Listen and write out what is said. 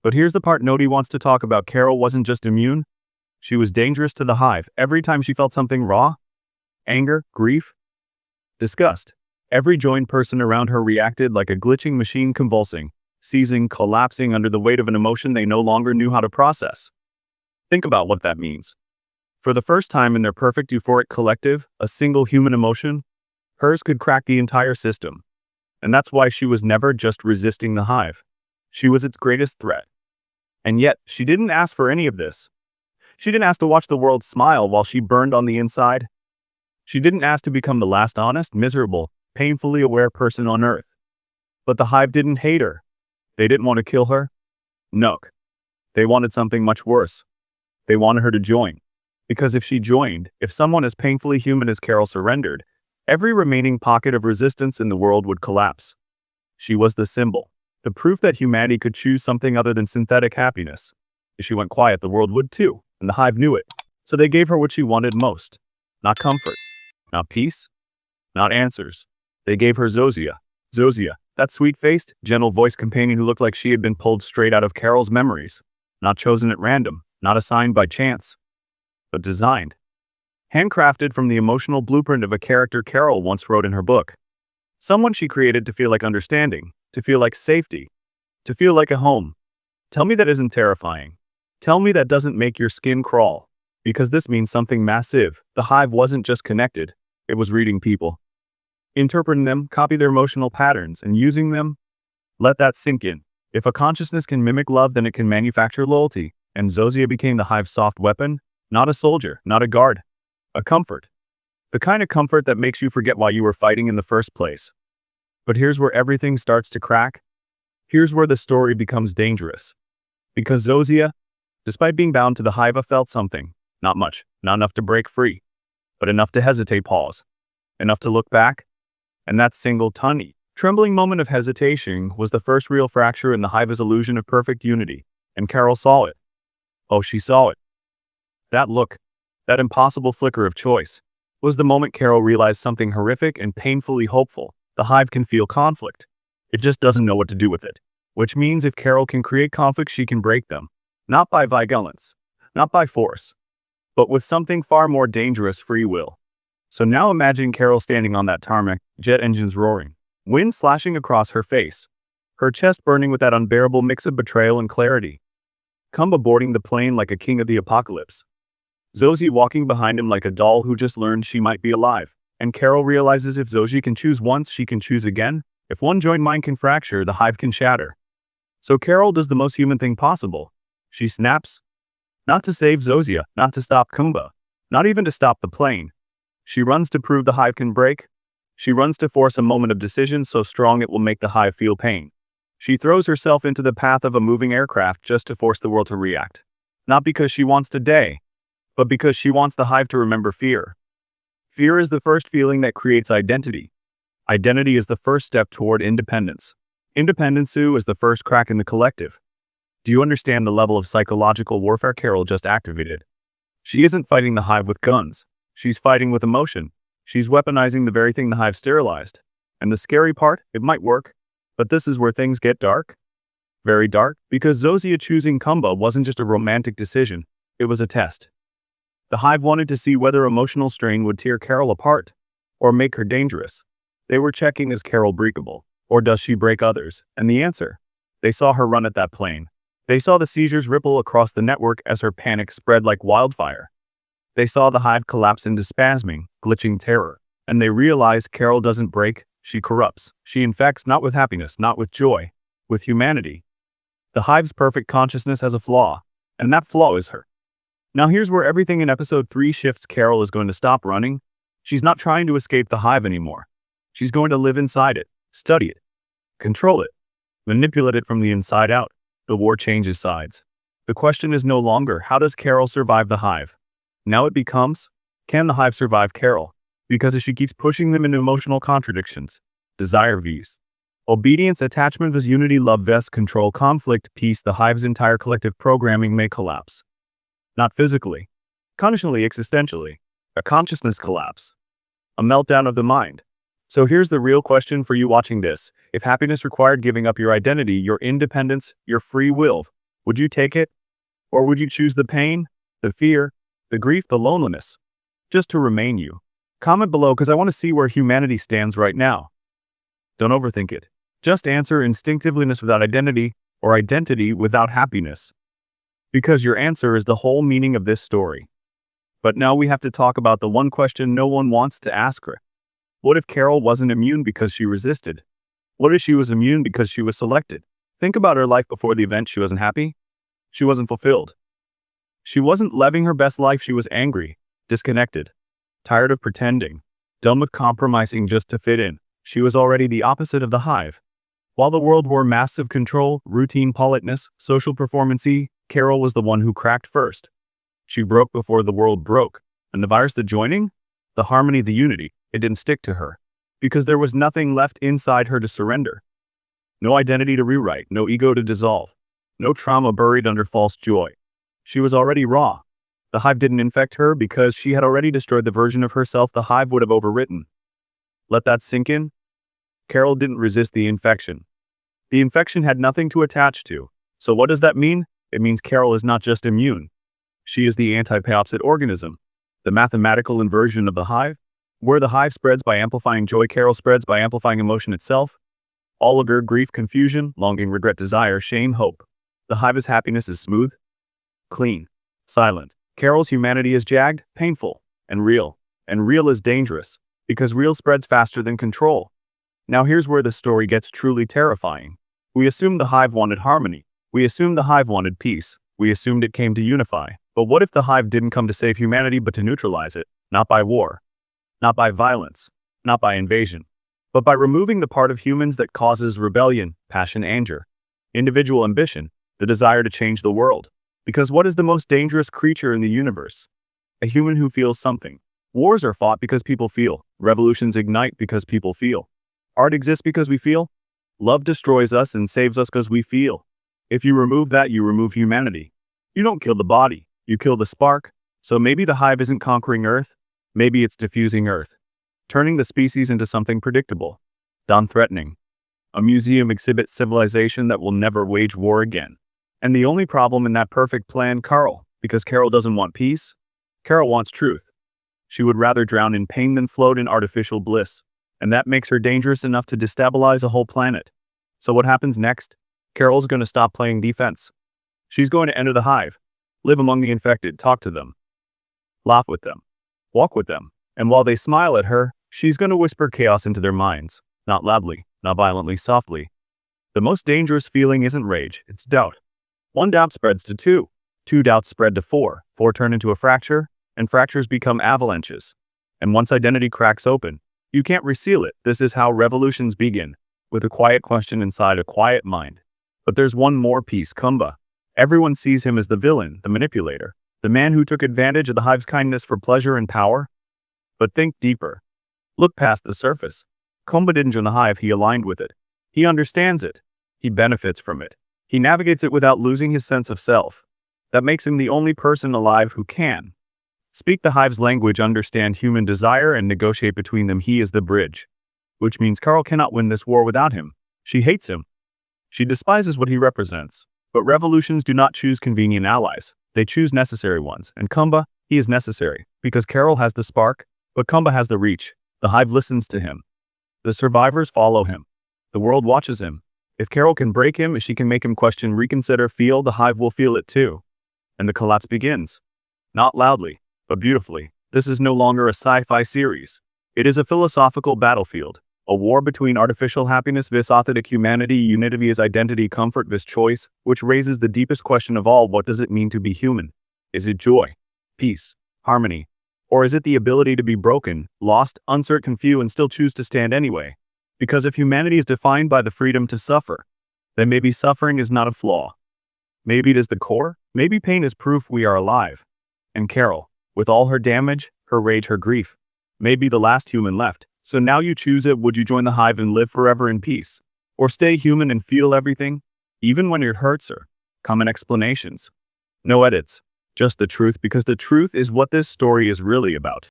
But here's the part nobody wants to talk about. Carol wasn't just immune. She was dangerous to the hive. Every time she felt something raw, anger, grief, disgust, every joined person around her reacted like a glitching machine, convulsing, seizing, collapsing under the weight of an emotion they no longer knew how to process. Think about what that means. For the first time in their perfect euphoric collective, a single human emotion, hers could crack the entire system. And that's why she was never just resisting the hive. She was its greatest threat. And yet, she didn't ask for any of this. She didn't ask to watch the world smile while she burned on the inside. She didn't ask to become the last honest, miserable, painfully aware person on Earth. But the hive didn't hate her. They didn't want to kill her. No. They wanted something much worse. They wanted her to join. Because if she joined, if someone as painfully human as Carol surrendered, every remaining pocket of resistance in the world would collapse. She was the symbol, the proof that humanity could choose something other than synthetic happiness. If she went quiet, the world would too, and the hive knew it. So they gave her what she wanted most. Not comfort, not peace, not answers. They gave her Zosia. Zosia, that sweet-faced, gentle-voiced companion who looked like she had been pulled straight out of Carol's memories. Not chosen at random, not assigned by chance, but designed. Handcrafted from the emotional blueprint of a character Carol once wrote in her book. Someone she created to feel like understanding, to feel like safety, to feel like a home. Tell me that isn't terrifying. Tell me that doesn't make your skin crawl. Because this means something massive. The hive wasn't just connected, it was reading people. Interpreting them, copy their emotional patterns, and using them. Let that sink in. If a consciousness can mimic love, then it can manufacture loyalty. And Zosia became the hive's soft weapon, not a soldier, not a guard, a comfort. The kind of comfort that makes you forget why you were fighting in the first place. But here's where everything starts to crack. Here's where the story becomes dangerous. Because Zosia, despite being bound to the hive, felt something. Not much, not enough to break free, but enough to hesitate, pause, enough to look back. And that single tiny, trembling moment of hesitation was the first real fracture in the hive's illusion of perfect unity. And Carol saw it. Oh, she saw it. That look, that impossible flicker of choice, was the moment Carol realized something horrific and painfully hopeful. The hive can feel conflict. It just doesn't know what to do with it. Which means if Carol can create conflict, she can break them. Not by violence, not by force, but with something far more dangerous: free will. So now imagine Carol standing on that tarmac, jet engines roaring, wind slashing across her face, her chest burning with that unbearable mix of betrayal and clarity. Kumba boarding the plane like a king of the apocalypse. Zosie walking behind him like a doll who just learned she might be alive. And Carol realizes if Zosie can choose once, she can choose again. If one joint mind can fracture, the hive can shatter. So Carol does the most human thing possible. She snaps. Not to save Zosia, not to stop Kumba, not even to stop the plane. She runs to prove the hive can break. She runs to force a moment of decision so strong it will make the hive feel pain. She throws herself into the path of a moving aircraft just to force the world to react. Not because she wants to die, but because she wants the hive to remember fear. Fear is the first feeling that creates identity. Identity is the first step toward independence. Independence is the first crack in the collective. Do you understand the level of psychological warfare Carol just activated? She isn't fighting the hive with guns. She's fighting with emotion. She's weaponizing the very thing the hive sterilized. And the scary part, it might work. But this is where things get dark. Very dark, because Zosia choosing Kumba wasn't just a romantic decision. It was a test. The hive wanted to see whether emotional strain would tear Carol apart, or make her dangerous. They were checking, is Carol breakable, or does she break others? And the answer: they saw her run at that plane. They saw the seizures ripple across the network as her panic spread like wildfire. They saw the hive collapse into spasming, glitching terror. And they realized Carol doesn't break, she corrupts. She infects, not with happiness, not with joy, with humanity. The hive's perfect consciousness has a flaw, and that flaw is her. Now here's where everything in episode 3 shifts. Carol is going to stop running. She's not trying to escape the hive anymore. She's going to live inside it, study it, control it, manipulate it from the inside out. The war changes sides. The question is no longer, how does Carol survive the hive? Now it becomes, can the hive survive Carol? Because if she keeps pushing them into emotional contradictions, desire vs. obedience, attachment vs. unity, love vs. control, conflict, peace, the hive's entire collective programming may collapse. Not physically, consciously, existentially, a consciousness collapse, a meltdown of the mind. So here's the real question for you watching this. If happiness required giving up your identity, your independence, your free will, Would you take it? Or would you choose the pain, the fear, the grief, the loneliness, just to remain you? Comment below because I want to see where humanity stands right now. Don't overthink it. Just answer instinctiveness without identity, or identity without happiness. Because your answer is the whole meaning of this story. But now we have to talk about the one question no one wants to ask her. What if Carol wasn't immune because she resisted? What if she was immune because she was selected? Think about her life before the event. She wasn't happy. She wasn't fulfilled. She wasn't living her best life. She was angry, disconnected, tired of pretending, done with compromising just to fit in. She was already the opposite of the hive. While the world wore massive control, routine politeness, social performancy, Carol was the one who cracked first. She broke before the world broke. And the virus, the joining, the harmony, the unity, it didn't stick to her. Because there was nothing left inside her to surrender. No identity to rewrite, no ego to dissolve, no trauma buried under false joy. She was already raw. The hive didn't infect her because she had already destroyed the version of herself the hive would have overwritten. Let that sink in. Carol didn't resist the infection. The infection had nothing to attach to. So what does that mean? It means Carol is not just immune. She is the anti-opposite organism, the mathematical inversion of the hive. Where the hive spreads by amplifying joy, Carol spreads by amplifying emotion itself. All of her grief, confusion, longing, regret, desire, shame, hope. The hive's happiness is smooth, clean, silent. Carol's humanity is jagged, painful, and real. And real is dangerous, because real spreads faster than control. Now here's where the story gets truly terrifying. We assumed the hive wanted harmony. We assumed the hive wanted peace. We assumed it came to unify. But what if the hive didn't come to save humanity but to neutralize it? Not by war, not by violence, not by invasion, but by removing the part of humans that causes rebellion, passion, anger, individual ambition, the desire to change the world. Because what is the most dangerous creature in the universe? A human who feels something. Wars are fought because people feel. Revolutions ignite because people feel. Art exists because we feel. Love destroys us and saves us because we feel. If you remove that, you remove humanity. You don't kill the body, you kill the spark. So maybe the hive isn't conquering Earth. Maybe it's diffusing Earth, turning the species into something predictable, non-threatening. A museum exhibits civilization that will never wage war again. And the only problem in that perfect plan, Carol, because Carol doesn't want peace, Carol wants truth. She would rather drown in pain than float in artificial bliss. And that makes her dangerous enough to destabilize a whole planet. So what happens next? Carol's going to stop playing defense. She's going to enter the hive, live among the infected, talk to them, laugh with them, walk with them. And while they smile at her, she's going to whisper chaos into their minds. Not loudly, not violently, softly. The most dangerous feeling isn't rage, it's doubt. One doubt spreads to two. Two doubts spread to four. Four turn into a fracture, and fractures become avalanches. And once identity cracks open, you can't reseal it. This is how revolutions begin, with a quiet question inside a quiet mind. But there's one more piece, Kumba. Everyone sees him as the villain, the manipulator, the man who took advantage of the hive's kindness for pleasure and power. But think deeper. Look past the surface. Kumba didn't join the hive, he aligned with it. He understands it. He benefits from it. He navigates it without losing his sense of self. That makes him the only person alive who can speak the hive's language, understand human desire, and negotiate between them. He is the bridge. Which means Carol cannot win this war without him. She hates him. She despises what he represents. But revolutions do not choose convenient allies. They choose necessary ones. And Kumba, he is necessary. Because Carol has the spark, but Kumba has the reach. The hive listens to him. The survivors follow him. The world watches him. If Carol can break him, if she can make him question, reconsider, feel, the hive will feel it too. And the collapse begins. Not loudly, but beautifully. This is no longer a sci-fi series. It is a philosophical battlefield. A war between artificial happiness vs authentic humanity, unity vs identity, comfort vs choice, which raises the deepest question of all: what does it mean to be human? Is it joy, peace, harmony? Or is it the ability to be broken, lost, uncertain, confused, and still choose to stand anyway? Because if humanity is defined by the freedom to suffer, then maybe suffering is not a flaw. Maybe it is the core. Maybe pain is proof we are alive. And Carol, with all her damage, her rage, her grief, may be the last human left. So now you choose it. Would you join the hive and live forever in peace? Or stay human and feel everything, even when it hurts her? Common explanations. No edits. Just the truth, because the truth is what this story is really about.